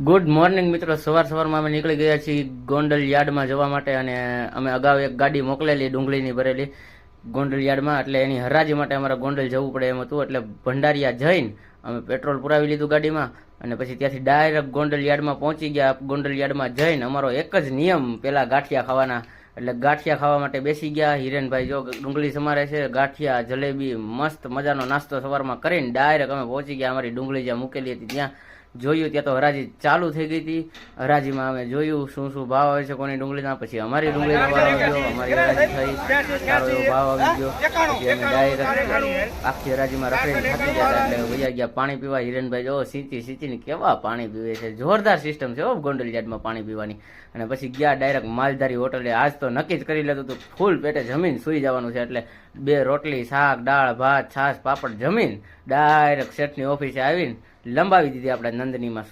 Good morning મિત્રો, સવારમાં અમે નીકળી ગયા છીએ ગોંડલ યાર્ડમાં જવા માટે. અને અમે અગાઉ એક ગાડી મોકલેલી ડુંગળીની ભરેલી ગોંડલ યાર્ડમાં, એટલે એની હરાજી માટે અમારે ગોંડલ જવું પડે એમ હતું. એટલે ભંડારિયા જઈને અમે પેટ્રોલ પુરાવી લીધું ગાડીમાં અને પછી ત્યાંથી ડાયરેક્ટ ગોંડલ યાર્ડમાં પહોંચી ગયા. ગોંડલ યાર્ડમાં જઈને અમારો એક જ નિયમ, પેલા ગાંઠિયા ખાવાના, એટલે ગાંઠિયા ખાવા માટે બેસી ગયા. હિરેનભાઈ જો ડુંગળી સમારે છે, ગાંઠિયા જલેબી મસ્ત મજાનો નાસ્તો સવારમાં કરીને ડાયરેક્ટ અમે પહોંચી ગયા અમારી ડુંગળી જ્યાં મૂકેલી હતી ત્યાં. જોયું ત્યાં તો હરાજી ચાલુ થઈ ગઈ હતી. હરાજીમાં અમે જોયું શું શું ભાવ આવે છે કોની ડુંગળીના. પછી અમારી ડુંગળીનો ભાવ આવ્યો, અમારી હરાજી થઈ, સારો એવો ભાવ આવી ગયો. પછી અમે ડાયરેક્ટ આખી હરાજીમાં રખડીને થાકી ગયા હતા, એટલે વૈયા ગયા પાણી પીવા. હિરેનભાઈ જો સીંચીને કેવા પાણી પીવે છે, જોરદાર સિસ્ટમ છે ગોંડલ યાર્ડમાં પાણી પીવાની. અને પછી ગયા ડાયરેક્ટ માલધારી હોટલે. આજ તો નક્કી જ કરી લેતું હતું ફૂલ પેટે જમીન સુઈ જવાનું છે, એટલે 2 રોટલી, શાક, દાળ, ભાત, છાશ, પાપડ જમીન ડાયરેક્ટ શેઠની ઓફિસે આવીને લંબાવી દીધી આપણે નંદનીમાં.